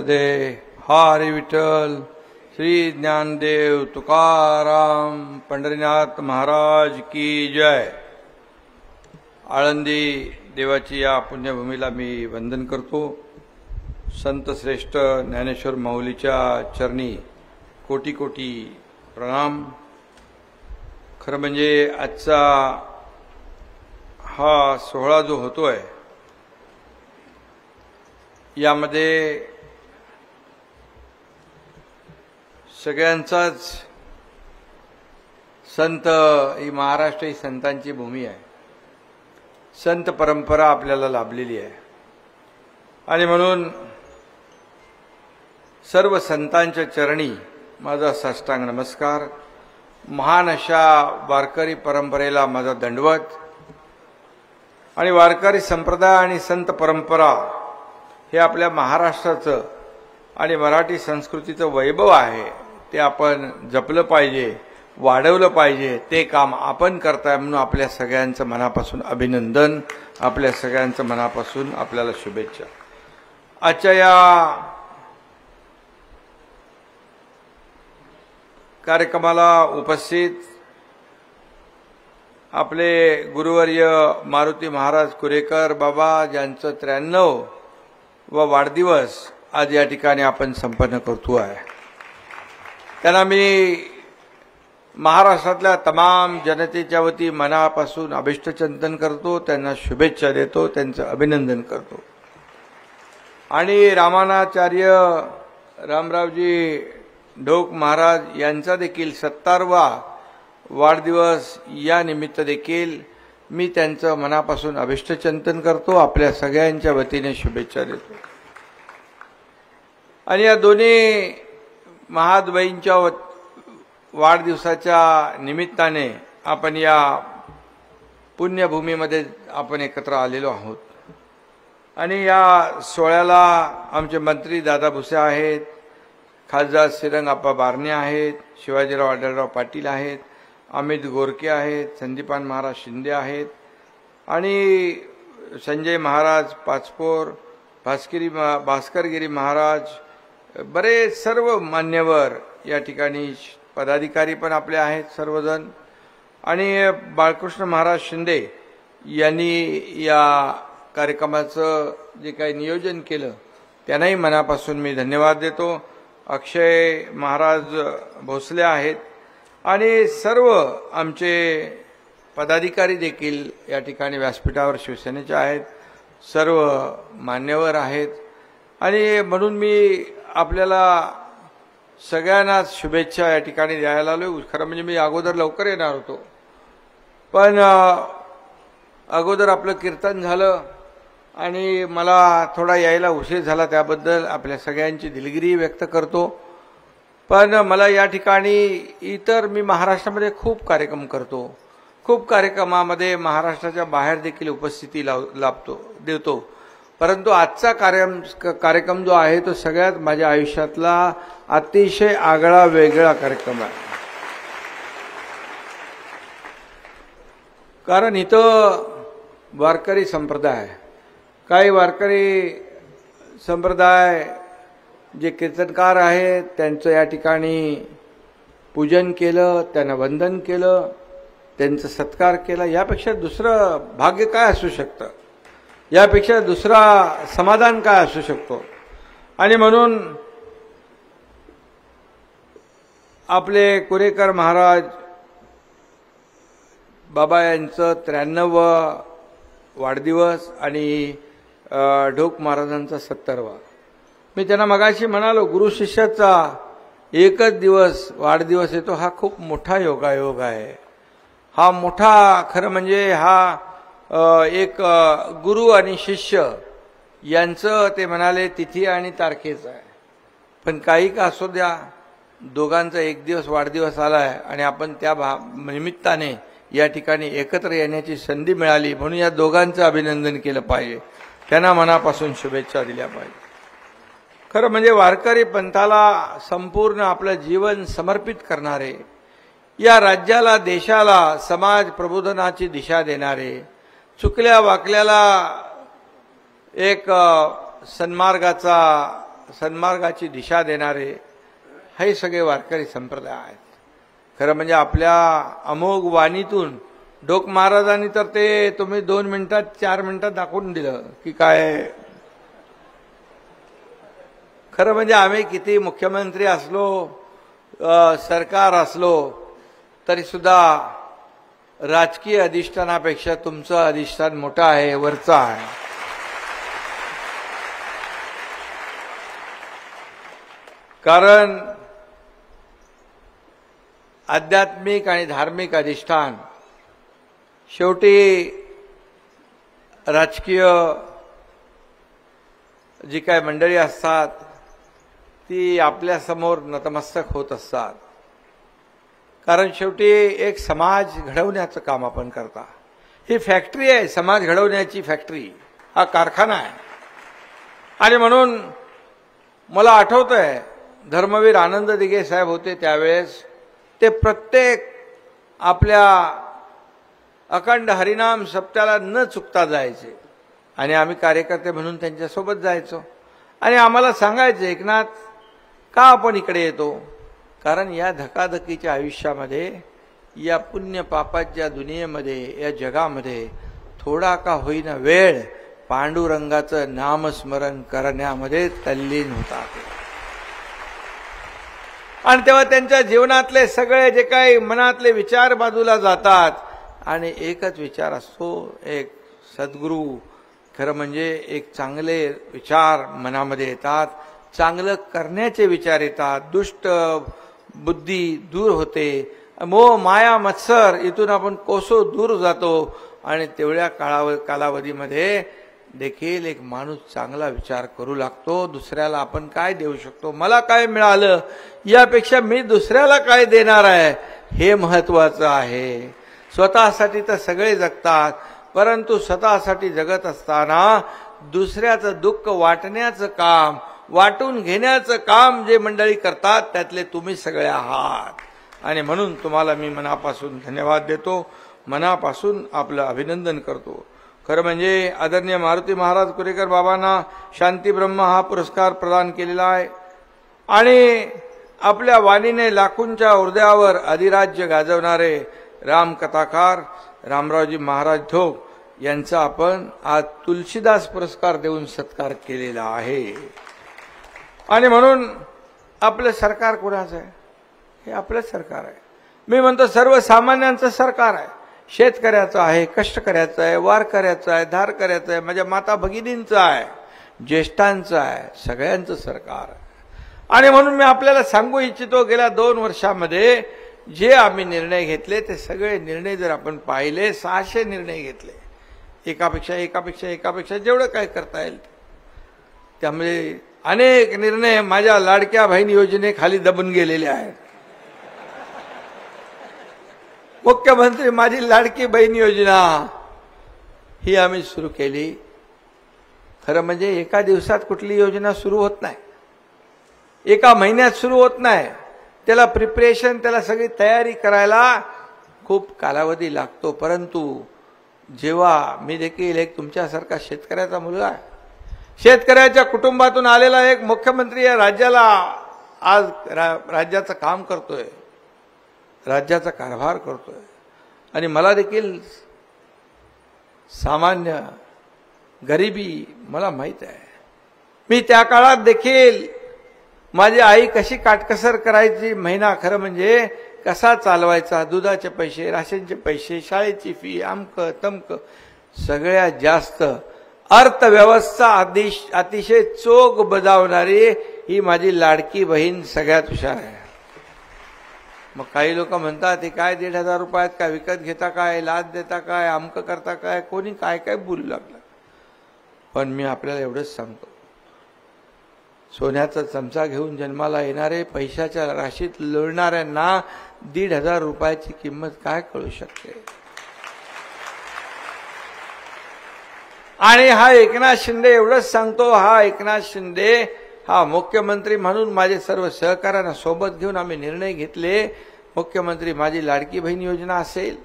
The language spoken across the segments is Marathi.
दे हरी विठ्ठल श्री ज्ञानदेव तुकाराम पंढरीनाथ महाराज की जय। आळंदी देवाची या पुण्यभूमीला मी वंदन करतो। संत श्रेष्ठ ज्ञानेश्वर माऊलीच्या चरणी कोटी कोटी प्रणाम। खरं म्हणजे आजचा हा सोहळा जो होतोय यामध्ये सगळ्यांचाच संत ही महाराष्ट्र ही संतांची भूमी आहे। संत परंपरा आपल्याला लाभलेली आहे आणि म्हणून सर्व संतांच्या चरणी माझा साष्टांग नमस्कार। महान अशा वारकरी परंपरेला माझा दंडवत। आणि वारकरी संप्रदाय आणि संत परंपरा हे आपल्या महाराष्ट्राचं आणि मराठी संस्कृतीचं वैभव आहे। ते आपण जपलं पाहिजे, वाढवलं पाहिजे। ते काम आपण करताय म्हणून आपल्या सगळ्यांचं मनापासून अभिनंदन, आपल्या सगळ्यांचं मनापासून आपल्याला शुभेच्छा। आजच्या या कार्यक्रमाला उपस्थित आपले गुरुवर्य मारुती महाराज कुरेकर बाबा ज्यांचं 93 व वाढदिवस आज या ठिकाणी आपण संपन्न करतो आहे। त्यांना मी महाराष्ट्रातल्या तमाम जनतेच्या वती मनापासून अभिष्टचिंतन करतो, त्यांना शुभेच्छा देतो, त्यांचं अभिनंदन करतो। आणि रामानाचार्य रामरावजी ढोक महाराज यांचा देखील 70वा वाढदिवस या निमित्त देखील मी त्यांचं मनापासून अभिष्टचिंतन करतो, आपल्या सगळ्यांच्या वतीने शुभेच्छा देतो। आणि या दोन्ही महाद्वयींच्या वाढदिवसाच्या निमित्ताने आपण या पुण्यभूमीमध्ये आपण एकत्र आलेलो आहोत। आणि या सोहळ्याला आमचे मंत्री दादा भुसे आहेत, खासदार श्रीरंगाप्पा बारणे आहेत, शिवाजीराव आढळराव पाटील आहेत, अमित गोरके आहेत, संदीपान महाराज शिंदे आहेत आणि संजय महाराज पाचपोर, भास्करगिरी महाराज, बरेच सर्व मान्यवर या ठिकाणी, पदाधिकारी पण आपले आहेत सर्वजण। आणि बाळकृष्ण महाराज शिंदे यांनी या कार्यक्रमाचं जे काही नियोजन केलं त्यांनाही मनापासून मी धन्यवाद देतो। अक्षय महाराज भोसले आहेत आणि सर्व आमचे पदाधिकारी देखील या ठिकाणी व्यासपीठावर शिवसेनेचे आहेत, सर्व मान्यवर आहेत। आणि म्हणून मी आपल्याला सगळ्यांनाच शुभेच्छा या ठिकाणी द्यायला आलो। खरं म्हणजे मी अगोदर लवकर येणार होतो, पण अगोदर आपलं कीर्तन झालं आणि मला थोडा यायला उशीर झाला, त्याबद्दल आपल्या सगळ्यांची दिलगिरी व्यक्त करतो। पण मला या ठिकाणी इतर मी महाराष्ट्रामध्ये खूप कार्यक्रम करतो, खूप कार्यक्रमामध्ये महाराष्ट्राच्या बाहेर देखील उपस्थिती देतो, परंतु आजचा कार्यक्रम जो आहे तो सगळ्यात माझ्या आयुष्यातला अतिशय आगळा वेगळा कार्यक्रम आहे। कारण इथं वारकरी संप्रदाय, काही वारकरी संप्रदाय जे कीर्तनकार आहेत त्यांचं या ठिकाणी पूजन केलं, त्यांना वंदन केलं, त्यांचा सत्कार केला। यापेक्षा दुसरं भाग्य काय असू शकतं, यापेक्षा दुसरा समाधान काय असू शकतो। आणि म्हणून आपले कुरेकर महाराज बाबा यांचं 93वा वाढदिवस आणि ढोक महाराजांचा 70वा, मी त्यांना मगाशी म्हणालो गुरु शिष्याचा एकच दिवस वाढदिवस येतो, हा खूप मोठा योगायोग आहे। हा मोठा, खरं म्हणजे हा एक गुरु आणि शिष्य यांचं ते म्हणाले तिथी आणि तारखेचं आहे। पण काही का असू द्या, दोघांचा एक दिवस वाढदिवस आलाय आणि आपण त्या निमित्ताने या ठिकाणी एकत्र येण्याची संधी मिळाली, म्हणून या दोघांचं अभिनंदन केलं पाहिजे, त्यांना मनापासून शुभेच्छा दिल्या पाहिजे। खरं म्हणजे वारकरी पंथाला संपूर्ण आपलं जीवन समर्पित करणारे, या राज्याला देशाला समाज प्रबोधनाची दिशा देणारे, चुकल्या वाकल्याला एक सन्मार्गाचा सन्मार्गाची दिशा देणारे हे सगळे वारकरी संप्रदाय आहेत. खरं म्हणजे आपल्या अमोघ वाणीतून डोक महाराजांनी तर ते तुम्ही 2 मिनिटात 4 मिनिटात दाखवून दिलं की काय. खरं म्हणजे आम्ही किती मुख्यमंत्री असलो, सरकार असलो, तरी सुद्धा राजकीय अधिष्ठानापेक्षा तुमचं अधिष्ठान मोठं आहे, वरचं आहे. कारण आध्यात्मिक आणि धार्मिक अधिष्ठान शेवटी राजकीय जी काय मंडळी असतात ती आपल्या समोर नतमस्तक होत असतात. कारण शेवटी एक समाज घडवण्याचं काम आपण करता. ही फॅक्टरी आहे, समाज घडवण्याची फॅक्टरी, हा कारखाना आहे. आणि म्हणून मला आठवतंय धर्मवीर आनंद दिघे साहेब होते त्यावेळेस ते प्रत्येक आपल्या अखंड हरिनाम सप्त्याला न चुकता जायचे आणि आम्ही कार्यकर्ते म्हणून त्यांच्यासोबत जायचो. आणि आम्हाला सांगायचे, एकनाथ का आपण इकडे येतो? कारण या धकाधकीच्या आयुष्यामध्ये, या पुण्य पापाच्या दुनियेमध्ये, या जगामध्ये थोडा का होईना वेळ पांडुरंगाचं नामस्मरण करण्यामध्ये तल्लीन होता. आणि तेव्हा त्यांच्या जीवनातले सगळे जे काही मनातले विचार बाजूला जातात आणि एकच विचार असतो, एक सद्गुरू. खरं म्हणजे एक चांगले विचार मनामध्ये येतात, चांगलं करण्याचे विचार येतात, दुष्ट बुद्धी दूर होते, मोह माया मत्सर इथून आपण कोसो दूर जातो. आणि तेवढ्या कालावधीमध्ये देखील एक माणूस चांगला विचार करू लागतो. दुसऱ्याला आपण काय देऊ शकतो, मला काय मिळालं यापेक्षा मी दुसऱ्याला काय देणार आहे हे महत्वाचं आहे. स्वतःसाठी तर सगळे जगतात, परंतु स्वतःसाठी जगत असताना दुसऱ्याचं दुःख वाटण्याचं काम, वाटून घेण्याचं काम जे मंडळी करतात त्यातले तुम्ही सगळे आहात. आणि म्हणून तुम्हाला मी मनापासून धन्यवाद देतो, मनापासून आपलं अभिनंदन करतो. खरं म्हणजे आदरणीय मारुती महाराज कुरेकर बाबांना शांती ब्रह्म हा पुरस्कार प्रदान केलेला आहे. आणि आपल्या वाणीने लाखोंच्या हृदयावर अधिराज्य गाजवणारे रामकथाकार रामरावजी महाराज धोक यांचा आपण आज तुलसीदास पुरस्कार देऊन सत्कार केलेला आहे. आणि म्हणून आपलं सरकार कोणाचं आहे? हे आपलं सरकार आहे. मी म्हणतो सर्वसामान्यांचं सरकार आहे. शेतकऱ्याचं आहे, कष्टकऱ्याचं आहे, वारकऱ्याचं आहे, धारकऱ्याचं आहे, माझ्या माता भगिनींचं आहे, ज्येष्ठांचं आहे, सगळ्यांचं सरकार आहे. आणि म्हणून मी आपल्याला सांगू इच्छितो, गेल्या 2 वर्षामध्ये जे आम्ही निर्णय घेतले ते सगळे निर्णय जर आपण पाहिले, 600 निर्णय घेतले, एकापेक्षा जेवढं काय करता येईल. त्यामुळे अनेक निर्णय माझ्या लाडक्या बहीण योजनेखाली दबून गेलेले आहेत. मुख्यमंत्री माझी लाडकी बहीण योजना ही आम्ही सुरू केली. खरं म्हणजे एका दिवसात कुठली योजना सुरू होत नाही, एका महिन्यात सुरू होत नाही. त्याला प्रिपरेशन, त्याला सगळी तयारी करायला खूप कालावधी लागतो. परंतु जेव्हा मी देखील एक तुमच्यासारखा शेतकऱ्याचा मुलगा आहे, शेतकऱ्याच्या कुटुंबातून आलेला एक मुख्यमंत्री या राज्याला आज राज्याचं काम करतोय, राज्याचा कारभार करतोय. आणि मला देखील सामान्य गरिबी मला माहित आहे. मी त्या काळात देखील माझी आई कशी काटकसर करायची, महिना खरं म्हणजे कसा चालवायचा, दुधाचे पैसे, राशनचे पैसे, शाळेची फी, अमक तमक, सगळ्यात जास्त अर्थव्यवस्था अतिशय चोख बजावणारी ही माझी लाडकी बहीण सगळ्यात हुशार आहे. मग काही लोक म्हणतात ते काय 1,500 रुपयात काय विकत घेता काय, लाच देता काय, अमक करता काय, कोणी काय काय बोलू लागलं. पण मी आपल्याला एवढंच सांगतो, सोन्याचा चमचा घेऊन जन्माला येणारे, पैशाच्या राशीत लोळणाऱ्यांना 1,500 रुपयाची किंमत काय कळू शकते. आणि हा एकनाथ शिंदे एवढंच सांगतो, हा एकनाथ शिंदे हा मुख्यमंत्री म्हणून माझे सर्व सहकाऱ्यांना सोबत घेऊन आम्ही निर्णय घेतले. मुख्यमंत्री माझी लाडकी बहीण योजना असेल,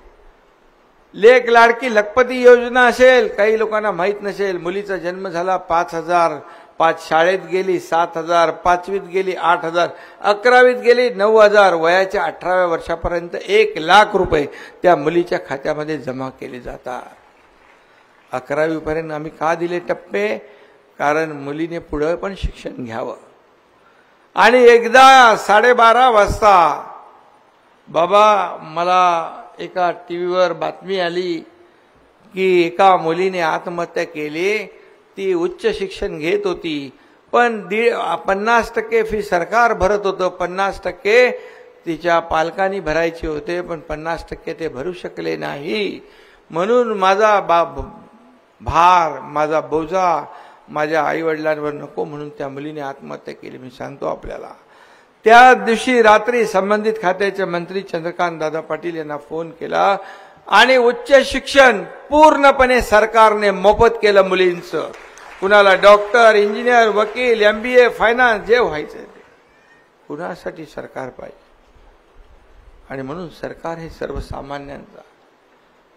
लेक लाडकी लखपती योजना असेल, काही लोकांना माहीत नसेल, मुलीचा जन्म झाला 5,000 5 शाळेत गेली 7,000, 5वीत गेली 8,000, 11वीत गेली 9,000, वयाच्या 18व्या वर्षापर्यंत 1,00,000 रुपये त्या मुलीच्या खात्यामध्ये जमा केले जातात. 11वी पर्यंत आम्ही का दिले टप्पे? कारण मुलीने पुढे पण शिक्षण घ्यावं. आणि एकदा 12:30 वाजता बाबा मला एका टीव्हीवर बातमी आली की एका मुलीने आत्महत्या केली. ती उच्च शिक्षण घेत होती, पण 50% फी सरकार भरत होतं, 50% तिच्या पालकांनी भरायचे होते, पण 50% ते भरू शकले नाही. म्हणून माझा भार, माझा बोजा माझ्या आईवडिलांवर नको म्हणून त्या मुलीने आत्महत्या केली. मी सांगतो आपल्याला, त्या दिवशी रात्री संबंधित खात्याचे मंत्री चंद्रकांत दादा पाटील यांना फोन केला आणि उच्च शिक्षण पूर्णपणे सरकारने मोफत केलं मुलींचं. कुणाला डॉक्टर, इंजिनियर, वकील, MBA, फायनान्स जे व्हायचं ते कुणासाठी सरकार पाहिजे. आणि म्हणून सरकार हे सर्वसामान्यांचा.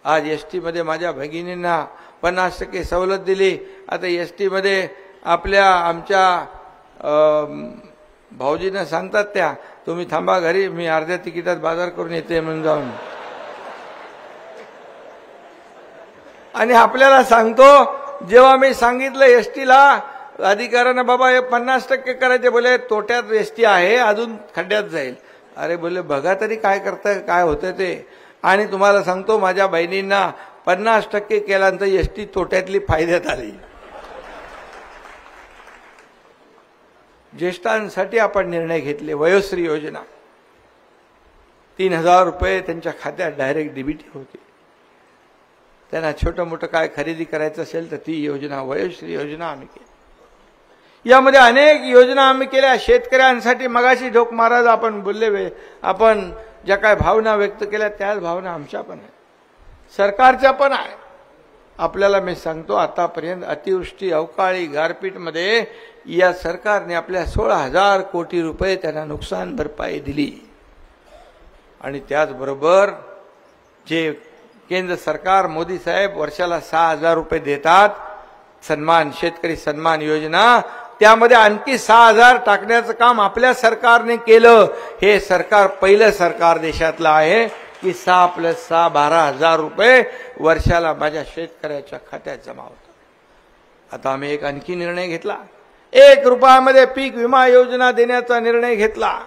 आज ST मध्ये माझ्या भगिनींना 50% सवलत दिली. आता ST मध्ये आमच्या भाऊजींना सांगतात त्या, तुम्ही थांबा घरी, मी अर्ध्या तिकिटात बाजार करून येते म्हणून जाऊन. आणि आपल्याला सांगतो, जेव्हा मी सांगितलं ST ला अधिकाऱ्यांना, बाबा हे 50% करायचे, बोले तोट्यात ST आहे, अजून खड्ड्यात जाईल. अरे बोले बघा तरी काय करताय, काय होतं ते. आणि तुम्हाला सांगतो, माझ्या बहिणींना 50% केल्यानंतर ST तोट्यातली फायद्यात आली. ज्येष्ठांसाठी आपण निर्णय घेतले. वयोश्री योजना, 3,000 रुपये त्यांच्या खात्यात डायरेक्ट डीबीटी होते. त्यांना छोटं मोठं काय खरेदी करायचं असेल तर ती योजना, वयोश्री योजना आम्ही केली. यामध्ये अनेक योजना आम्ही केल्या शेतकऱ्यांसाठी. मगाशी ढोक महाराज आपण बोलले, आपण ज्या काय भावना व्यक्त केल्या त्याच भावना आमच्या पण आहे, सरकारच्या पण आहे. आपल्याला मी सांगतो, आतापर्यंत अतिवृष्टी, अवकाळी, गारपीटमध्ये या सरकारने आपल्या 16,000 कोटी रुपये त्यांना नुकसान भरपाई दिली. आणि त्याचबरोबर जे केंद्र सरकार, मोदी साहेब वर्षाला 6,000 रुपये देतात, सन्मान, शेतकरी सन्मान योजना, त्यामध्ये आणखी 6,000 टाकण्याचं काम आपल्या सरकारने केलं. हे सरकार पहिलं सरकार देशातलं आहे की 6 + 6 12,000 रुपये वर्षाला माझ्या शेतकऱ्याच्या खात्यात जमा होतात. आता आम्ही एक आणखी निर्णय घेतला, 1 रुपयामध्ये पीक विमा योजना देण्याचा निर्णय घेतला.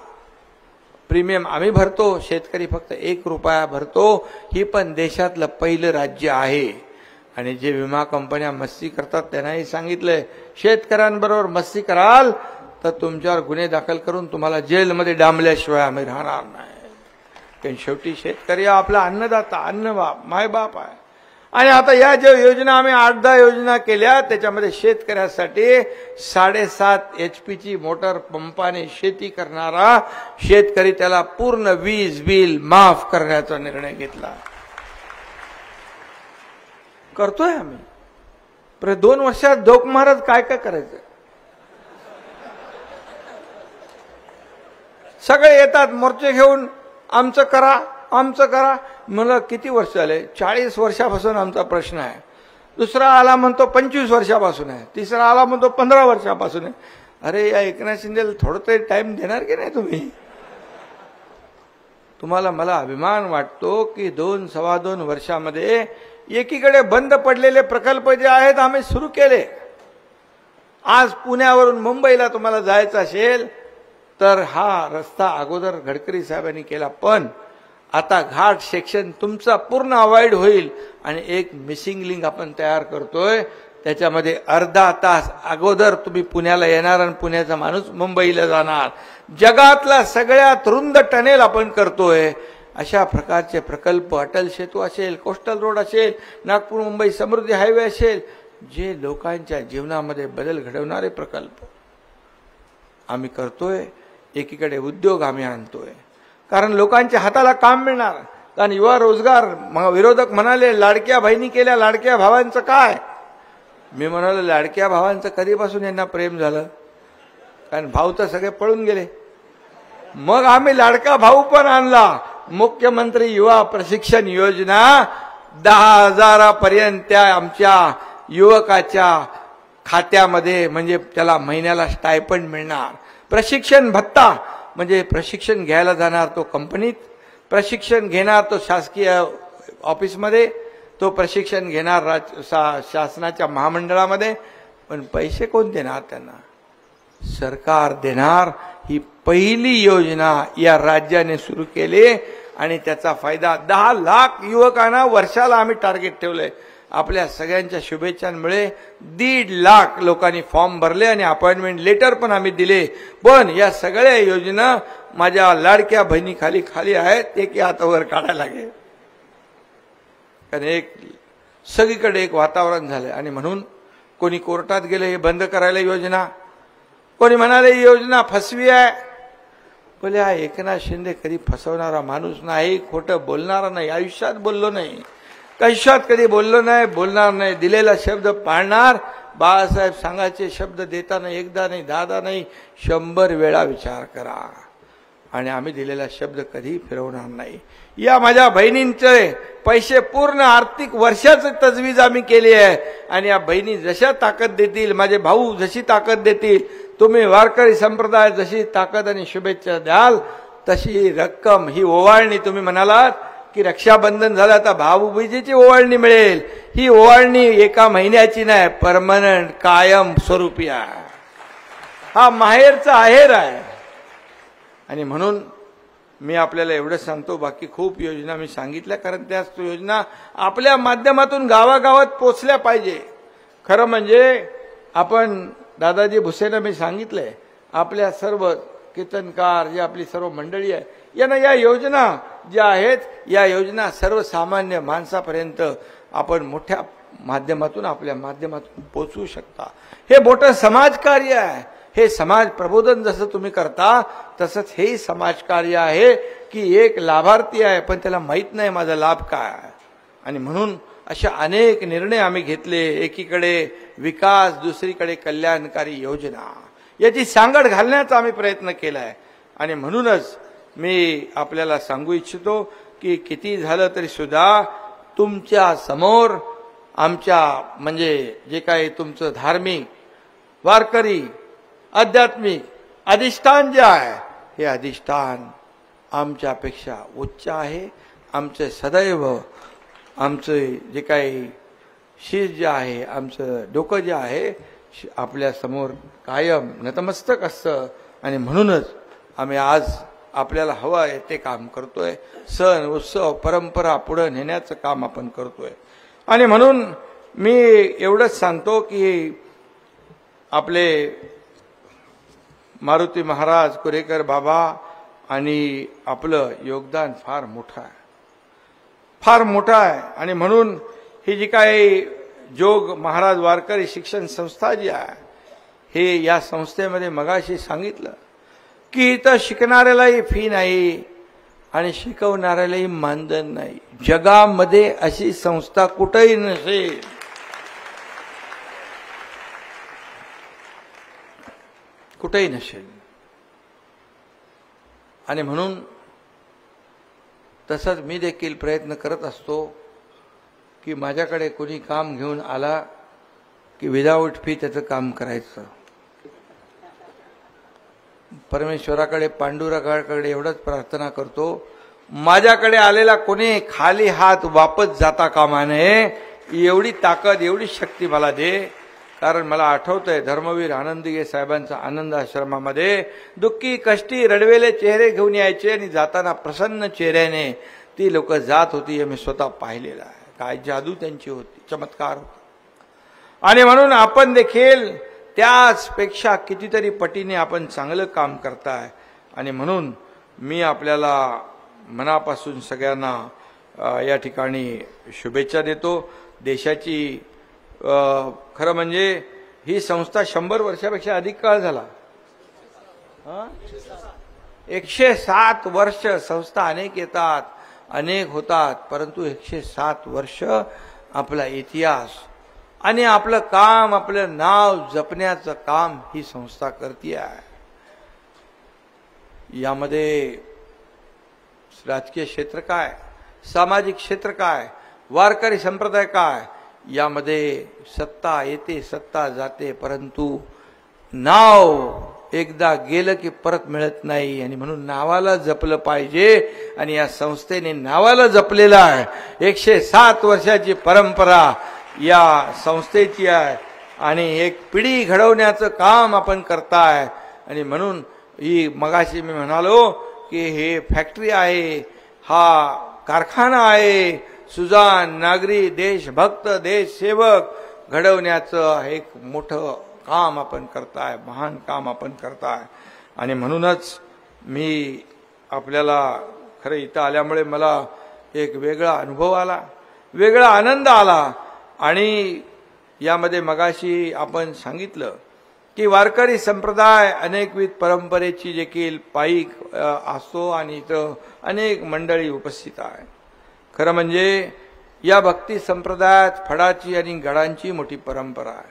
प्रीमियम आम्ही भरतो, शेतकरी फक्त 1 रुपया भरतो. ही पण देशातलं पहिलं राज्य आहे. आणि जे विमा कंपन्या मस्ती करतात त्यांनाही सांगितलंय, शेतकऱ्यांबरोबर मस्ती कराल तर तुमच्यावर गुन्हे दाखल करून तुम्हाला जेलमध्ये डांबल्याशिवाय आम्ही राहणार नाही. कारण शेवटी शेतकरी आपला अन्नदाता, अन्नबाप, मायबाप आहे. आणि आता या ज्या योजना आम्ही 8-10 योजना केल्या, त्याच्यामध्ये शेतकऱ्यासाठी 7.5 HP मोटर पंपाने शेती करणारा शेतकरी, त्याला पूर्ण वीज बिल माफ करण्याचा निर्णय घेतला. करतोय आम्ही. पर 2 वर्षात ढोक महाराज काय काय करायचं? सगळे येतात मोर्चे घेऊन, आमचं करा, आमचं करा. मला किती वर्ष झाले? 40 वर्षापासून आमचा प्रश्न आहे. दुसरा आला म्हणतो 25 वर्षापासून आहे, तिसरा आला म्हणतो 15 वर्षापासून आहे. अरे या एकनाथ शिंदेला थोडं तरी टाइम देणार की नाही तुम्ही? तुम्हाला मला अभिमान वाटतो की 2-2.25 वर्षामध्ये एकीकडे बंद पडलेले प्रकल्प जे आहेत आम्ही सुरू केले. आज पुण्यावरून मुंबईला तुम्हाला जायचं असेल तर हा रस्ता अगोदर गडकरी साहेबांनी केला, पण आता घाट सेक्शन तुमचा पूर्ण अवॉइड होईल. आणि एक मिसिंग लिंक आपण तयार करतोय, त्याच्यामध्ये अर्धा तास अगोदर तुम्ही पुण्याला येणार आणि पुण्याचा माणूस मुंबईला जाणार. जगातला सगळ्यात रुंद टनेल आपण करतोय. अशा प्रकारचे प्रकल्प, अटल सेतू असेल, कोस्टल रोड असेल, नागपूर मुंबई समृद्धी हायवे असेल, जे लोकांच्या जीवनामध्ये बदल घडवणारे प्रकल्प आम्ही करतोय. एकीकडे उद्योग आम्ही आणतोय, कारण लोकांच्या हाताला काम मिळणार. कारण युवा रोजगार, विरोधक म्हणाले लाडक्या बहिणी केल्या, लाडक्या भावांचं काय? मी म्हणालो लाडक्या भावांचं कधीपासून यांना प्रेम झालं? कारण भाऊ तर सगळे पळून गेले. मग आम्ही लाडका भाऊ पण आणला. मुख्यमंत्री युवा प्रशिक्षण योजना 10,000 पर्यंत त्या आमच्या युवकाच्या खात्यामध्ये, म्हणजे त्याला महिन्याला स्टायपंड मिळणार. प्रशिक्षण भत्ता म्हणजे प्रशिक्षण घ्यायला जाणार तो कंपनीत, प्रशिक्षण घेणार तो शासकीय ऑफिसमध्ये, तो प्रशिक्षण घेणार शासनाच्या महामंडळामध्ये. पण पैसे कोण देणार त्यांना? सरकार देणार. ही पहिली योजना या राज्याने सुरू केली आणि त्याचा फायदा 10 लाख युवकांना वर्षाला आम्ही टार्गेट ठेवलंय. आपल्या सगळ्यांच्या शुभेच्छांमुळे 1.5 लाख लोकांनी फॉर्म भरले आणि अपॉइंटमेंट लेटर पण आम्ही दिले. पण या सगळ्या योजना माझ्या लाडक्या बहिणी खाली खाली आहेत, एक हातावर काढायला लागेल. कारण एक सगळीकडे एक वातावरण झालं आणि म्हणून कोणी कोर्टात गेले हे बंद करायला योजना, कोणी म्हणाले ही योजना फसवी आहे. बोले हा एकनाथ शिंदे कधी फसवणारा माणूस नाही, खोटं बोलणारा नाही, आयुष्यात बोललो नाही, कशात कधी बोललो नाही, बोलणार नाही, दिलेला शब्द पाळणार. बाळासाहेब सांगायचे शब्द देताना एकदा नाही, 10 नाही, 100 वेळा विचार करा आणि आम्ही दिलेला शब्द कधी फिरवणार नाही. या माझ्या बहिणींचे पैसे पूर्ण आर्थिक वर्षाची तजवीज आम्ही केली आहे आणि या बहिणी जशा ताकद देतील, माझे भाऊ जशी ताकद देतील, तुम्ही वारकरी संप्रदाय जशी ताकद आणि शुभेच्छा द्याल तशी रक्कम, ही ओवाळणी, तुम्ही म्हणालात की रक्षाबंधन झालं आता भाऊबीजेची ओवाळणी मिळेल. ही ओवाळणी एका महिन्याची नाही, परमनंट, कायम स्वरूपी आहे. हा माहेरचा आहेर आहे. आणि म्हणून मी आपल्याला एवढं सांगतो, बाकी खूप योजना मी सांगितल्या, कारण त्या योजना आपल्या माध्यमातून गावागावात पोचल्या पाहिजे. खरं म्हणजे आपण दादाजी भुसेंना मी सांगितलंय, आपल्या सर्व कीर्तनकार, जी आपली सर्व मंडळी आहे, यांना या योजना ज्या आहेत, या योजना सर्वसामान्य माणसापर्यंत आपण मोठ्या माध्यमातून, आपल्या माध्यमातून पोचवू शकता. हे मोठं समाजकार्य आहे. हे समाज प्रबोधन जसं तुम्ही करता तसंच हे समाजकार्य आहे की एक लाभार्थी आहे पण त्याला माहित नाही माझा लाभ काय. आणि म्हणून अशा अनेक निर्णय आम्ही घेतले. एकीकडे विकास, दुसरीकडे कल्याणकारी योजना, याची सांगड घालण्याचा आम्ही प्रयत्न केलाय. आणि म्हणूनच मी आपल्याला सांगू इच्छितो की किती झालं तरी सुद्धा तुमच्या समोर आमच्या म्हणजे जे काही तुमचं धार्मिक, वारकरी, आध्यात्मिक अधिष्ठान जे आहे, हे अधिष्ठान आमच्यापेक्षा उच्च आहे. आमचे सदैव आमचे जे काही शीर जे आहे, आमचं डोकं जे आहे, आपल्या समोर कायम नतमस्तक असतं. आणि म्हणूनच आम्ही आज आपल्याला हवं आहे ते काम करतोय. सण, उत्सव, परंपरा पुढे नेण्याचं काम आपण करतोय. आणि म्हणून मी एवढंच सांगतो की आपले मारुती महाराज, कुरेकर बाबा आणि आपलं योगदान फार मोठं आहे, फार मोठं आहे. आणि म्हणून ही जी काही जोग महाराज वारकरी शिक्षण संस्था जी आहे, हे या संस्थेमध्ये मगाशी सांगितलं की इथं शिकणाऱ्यालाही फी नाही आणि शिकवणाऱ्यालाही मानधन नाही. जगामध्ये अशी संस्था कुठेही नसेल. कुठेही नसेल. आणि म्हणून तसंच मी देखील प्रयत्न करत असतो की माझ्याकडे कोणी काम घेऊन आला की विदाऊट फी त्याचं काम करायचं. परमेश्वराकडे, पांडुरंगाकडे एवढंच प्रार्थना करतो, माझ्याकडे आलेला कोणी खाली हात वापस जाता कामा नये, एवढी ताकद, एवढी शक्ती मला दे. कारण मला आठवतंय धर्मवीर आनंदीगे साहेबांचा आनंद आश्रमामध्ये दुःखी, कष्टी, रडवेले चेहरे घेऊन यायचे आणि जाताना प्रसन्न चेहऱ्याने ती लोक जात होती. हे मी स्वतः पाहिलेलं आहे. काय जादू त्यांची होती, चमत्कार होता. आणि म्हणून आपण देखील त्याचपेक्षा कितीतरी पटीने आपण चांगलं काम करताय. आणि म्हणून मी आपल्याला मनापासून सगळ्यांना या ठिकाणी शुभेच्छा देतो. देशाची खरं म्हणजे ही संस्था 100 वर्षापेक्षा अधिक काळ झाला. 107 वर्ष संस्था अनेक येतात, अनेक होतात, परंतु 107 वर्ष आपला इतिहास आणि आपलं काम, आपलं नाव जपण्याचं काम ही संस्था करते आहे. यामध्ये राजकीय क्षेत्र काय, सामाजिक क्षेत्र काय, वारकरी संप्रदाय काय, यामध्ये सत्ता येते सत्ता जाते, परंतु नाव एकदा गेलं की परत मिळत नाही. आणि म्हणून नावाला जपलं पाहिजे. आणि या संस्थेने नावाला जपलेलं आहे. 107 वर्षाची परंपरा या संस्थेची आहे आणि एक पिढी घडवण्याचं काम आपण करताय. आणि म्हणून ही मगाशी मी म्हणालो की हे फॅक्टरी आहे, हा कारखाना आहे, सुजाण नागरी देशभक्त देशसेवक घडवण्याचं एक मोठं काम आपण करताय, महान काम आपण करताय. आणि म्हणूनच मी आपल्याला खरं इथं आल्यामुळे मला एक वेगळा अनुभव आला, वेगळा आनंद आला. आणि यामध्ये मगाशी आपण सांगितलं की वारकरी संप्रदाय अनेकविध परंपरेची देखील पायीक असतो आणि इथं अनेक मंडळी उपस्थित आहे. खरं म्हणजे या भक्ती संप्रदायात फडाची आणि गडांची मोठी परंपरा आहे.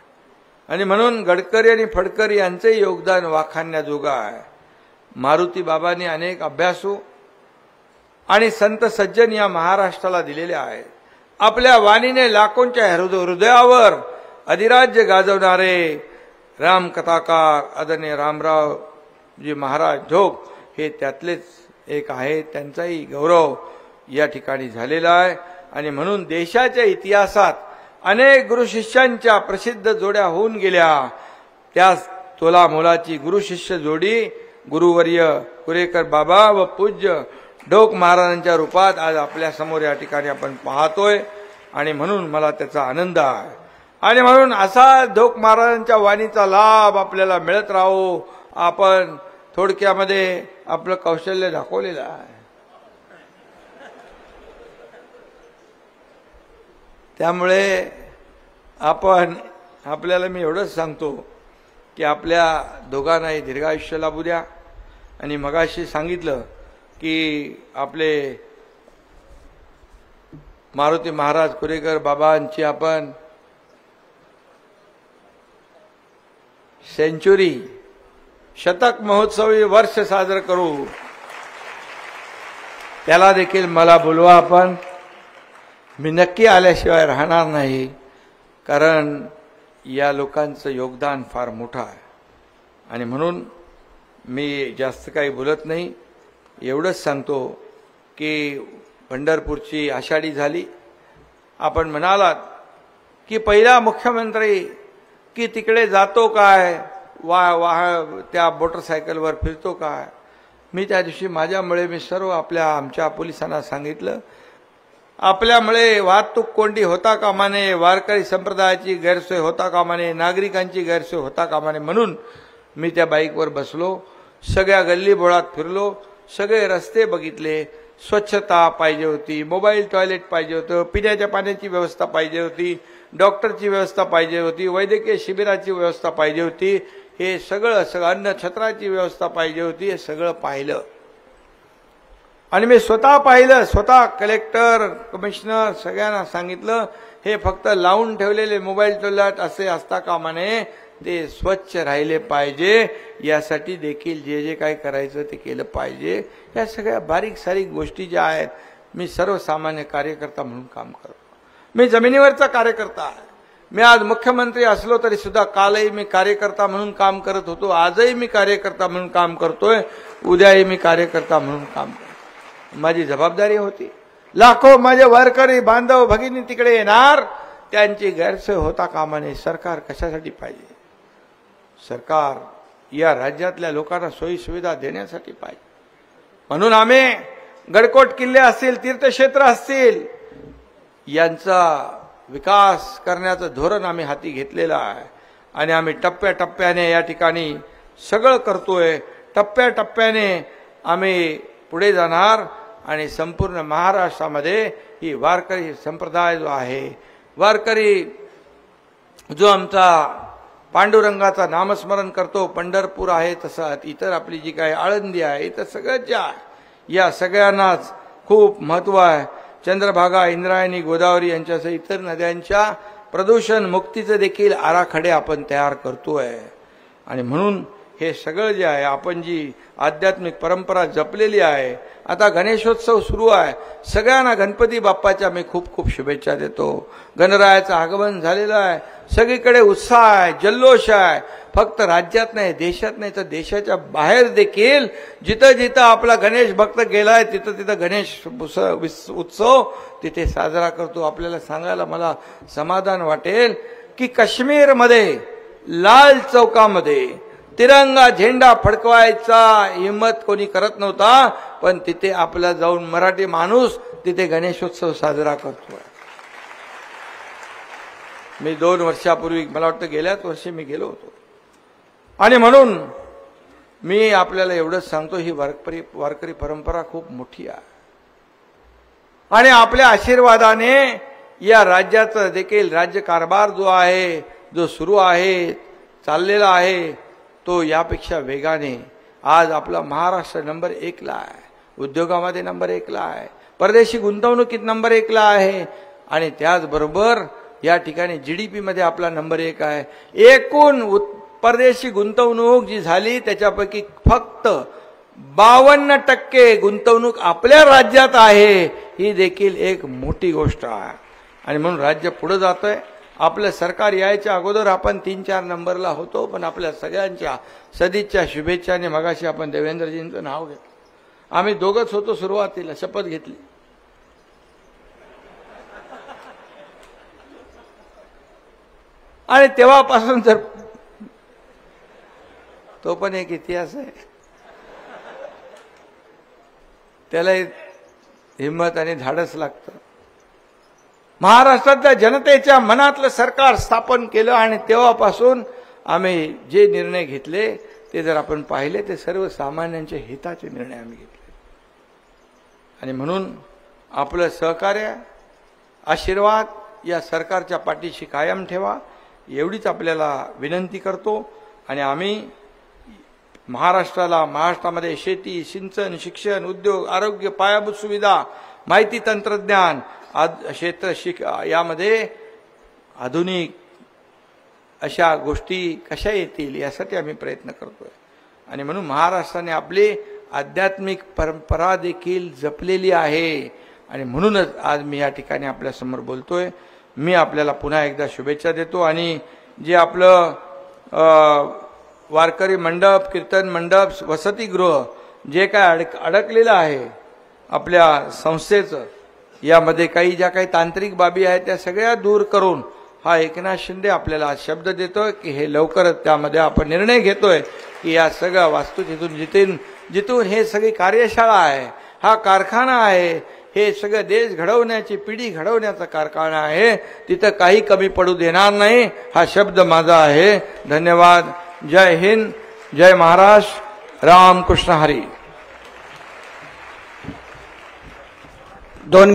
आणि म्हणून गडकरी आणि फडकरी यांचे योगदान वाखाणण्याजोगं आहे. मारुती बाबांनी अनेक अभ्यासू आणि संत सज्जन या महाराष्ट्राला दिलेले आहेत. आपल्या वाणीने लाखोंच्या हृदयावर अधिराज्य गाजवणारे रामकथाकार आदरणीय रामरावजी महाराज ढोक हे त्यातलेच एक आहेत. त्यांचाही गौरव या ठिकाणी झालेला आहे. आणि म्हणून देशाच्या इतिहासात अनेक गुरुशिष्यांच्या प्रसिद्ध जोड्या होऊन गेल्या. त्याच तोला मोलाची गुरुशिष्य जोडी गुरुवर्य कुरेकर बाबा व पूज्य ढोक महाराजांच्या रूपात आज आपल्या समोर या ठिकाणी आपण पाहतोय. आणि म्हणून मला त्याचा आनंद आहे. आणि म्हणून असा ढोक महाराजांच्या वाणीचा लाभ आपल्याला मिळत राहो. आपण थोडक्यामध्ये आपलं कौशल्य दाखवलेलं आहे. त्यामुळे आपण आपल्याला मी एवढंच सांगतो की आपल्या दोघांनाही दीर्घायुष्य लाभू द्या. आणि मगाशी सांगितलं की आपले मारुती महाराज कुरेकर बाबांची आपण सेंचुरी शतक महोत्सवी वर्ष साजरं करू. त्याला देखील मला बोलवा. आपण मी नक्की आल्याशिवाय राहणार नाही, कारण या लोकांचं योगदान फार मोठं आहे. आणि म्हणून मी जास्त काही बोलत नाही. एवढंच सांगतो की पंढरपूरची आषाढी झाली. आपण म्हणालात की पहिला मुख्यमंत्री की तिकडे जातो काय, त्या मोटरसायकलवर फिरतो काय. मी त्या दिवशी माझ्यामुळे मी सर्व आमच्या पोलिसांना सांगितलं, आपल्यामुळे वाहतूक कोंडी होता कामा नये, वारकरी संप्रदायाची गैरसोय होता कामा नये, नागरिकांची गैरसोय होता कामा नये. म्हणून मी त्या बाईकवर बसलो, सगळ्या गल्ली बोळात फिरलो, सगळे रस्ते बघितले. स्वच्छता पाहिजे होती, मोबाईल टॉयलेट पाहिजे होतं, पिण्याच्या पाण्याची व्यवस्था पाहिजे होती, डॉक्टरची व्यवस्था पाहिजे होती, वैद्यकीय शिबिराची व्यवस्था पाहिजे होती, हे सगळं अन्न छत्राची व्यवस्था पाहिजे होती. हे सगळं पाहिलं आणि मी स्वतः पाहिलं. स्वतः कलेक्टर कमिशनर सगळ्यांना सांगितलं, हे फक्त लावून ठेवलेले मोबाईल टॉयलेट असे असता कामा नये, ते स्वच्छ राहिले पाहिजे. यासाठी देखील जे जे काय करायचं ते केलं पाहिजे. या सगळ्या बारीक सारीक गोष्टी ज्या आहेत, मी सर्वसामान्य कार्यकर्ता म्हणून काम करतो. मी जमिनीवरचा कार्यकर्ता आहे. मी आज मुख्यमंत्री असलो तरी सुद्धा कालही मी कार्यकर्ता म्हणून काम करत होतो, आजही मी कार्यकर्ता म्हणून काम करतोय, उद्याही मी कार्यकर्ता म्हणून काम करतो. माझी जबाबदारी होती. लाखो माझे वारकरी बांधव भगिनी तिकडे येणार, त्यांची गैरसोय होता कामा नये. सरकार कशासाठी पाहिजे? सरकार या राज्यातल्या लोकांना सोयी सुविधा देण्यासाठी पाहिजे. म्हणून आम्ही गडकोट किल्ले असतील, तीर्थक्षेत्र असतील, यांचा विकास करण्याचं धोरण आम्ही हाती घेतलेलं आहे. आणि आम्ही टप्प्याटप्प्याने या ठिकाणी सगळं करतोय. टप्प्याटप्प्याने आम्ही पुढे जाणार आणि संपूर्ण महाराष्ट्रामध्ये ही वारकरी संप्रदाय जो आहे, वारकरी जो आमचा पांडुरंगाचा नामस्मरण करतो, पंढरपूर आहे तसं इतर आपली जी काही आळंदी आहे, इतर सगळ्यात ज्या या सगळ्यांनाच खूप महत्त्व आहे. चंद्रभागा, इंद्रायणी, गोदावरी यांच्यासह इतर नद्यांच्या प्रदूषण मुक्तीचे देखील आराखडे आपण तयार करतोय. आणि म्हणून हे सगळं जे आहे आपण जी आध्यात्मिक परंपरा जपलेली आहे, आता गणेशोत्सव सुरू आहे, सगळ्यांना गणपती बाप्पाच्या मी खूप खूप शुभेच्छा देतो. गणरायाचं आगमन झालेलं आहे, सगळीकडे उत्साह आहे, जल्लोष आहे. फक्त राज्यात नाही, देशात नाही, तर देशाच्या बाहेर देखील जिथं जिथं आपला गणेश भक्त गेलाय तिथं तिथं गणेश उत्सव तिथे साजरा करतो. आपल्याला सांगायला मला समाधान वाटेल की काश्मीरमध्ये लाल चौकामध्ये तिरंगा झेंडा फडकवायचा हिम्मत कोणी करत नव्हता, पण तिथे आपला जाऊन मराठी माणूस तिथे गणेशोत्सव साजरा करतोय. मी 2 वर्षापूर्वी, मला वाटतं गेल्याच वर्षी मी गेलो होतो. आणि म्हणून मी आपल्याला एवढंच सांगतो, ही वारकरी परंपरा खूप मोठी आहे आणि आपल्या आशीर्वादाने या राज्याचा देखील राज्यकारभार जो आहे, जो सुरू आहे, चाललेला आहे, तो यापेक्षा वेगाने आज आपला महाराष्ट्र नंबर 1 ला आहे, उद्योगामध्ये नंबर 1 ला आहे, परदेशी गुंतवणुकीत नंबर 1 ला आहे आणि त्याचबरोबर या ठिकाणी जीडीपी मध्ये आपला नंबर 1 आहे. एकूण परदेशी गुंतवणूक जी झाली त्याच्यापैकी फक्त 52% गुंतवणूक आपल्या राज्यात आहे. ही देखील एक मोठी गोष्ट आहे आणि म्हणून राज्य पुढे जातंय. आपलं सरकार यायच्या अगोदर आपण 3-4 नंबरला होतो, पण आपल्या सगळ्यांच्या सदिच्छा शुभेच्छाने मगाशी आपण देवेंद्रजींचं नाव घेतलं. आम्ही दोघंच होतो सुरुवातीला, शपथ घेतली. आणि तेव्हापासून तर तो पण एक इतिहास आहे, त्याला हिम्मत आणि धाडस लागतं. महाराष्ट्रातल्या जनतेच्या मनातलं सरकार स्थापन केलं आणि तेव्हापासून आम्ही जे निर्णय घेतले ते जर आपण पाहिले ते सर्वसामान्यांच्या हिताचे निर्णय आम्ही घेतले. आणि म्हणून आपलं सहकार्य, आशीर्वाद या सरकारच्या पाठीशी कायम ठेवा, एवढीच आपल्याला विनंती करतो. आणि आम्ही महाराष्ट्रामध्ये शेती, सिंचन, शिक्षण, उद्योग, आरोग्य, पायाभूत सुविधा, माहिती तंत्रज्ञान क्षेत्र यामध्ये आधुनिक अशा गोष्टी कशा येतील यासाठी आम्ही प्रयत्न करतोय. आणि म्हणून महाराष्ट्राने आपली आध्यात्मिक परंपरा देखील जपलेली आहे आणि म्हणूनच आज मी या ठिकाणी आपल्या समोर बोलतोय. मी आपल्याला पुन्हा एकदा शुभेच्छा देतो. आणि जे आपलं वारकरी मंडप, कीर्तन मंडप, वसतिगृह जे काय अडकलेलं आहे आपल्या संस्थेचं, यामध्ये ज्या काही तांत्रिक बाबी आहेत त्या सगळ्या दूर करून हा एकनाथ शिंदे आपल्याला शब्द देतोय की हे लवकरच त्यामध्ये आपण निर्णय घेतोय की या सगळ्या वास्तू जिथून हे सगळी कार्यशाळा आहे, हा कारखाना आहे, हे सगळं देश घडवण्याची, पिढी घडवण्याचा कारखाना आहे, तिथं काही कमी पडू देणार नाही, हा शब्द माझा आहे. धन्यवाद. जय हिंद, जय महाराष्ट्र, रामकृष्ण हरी. 2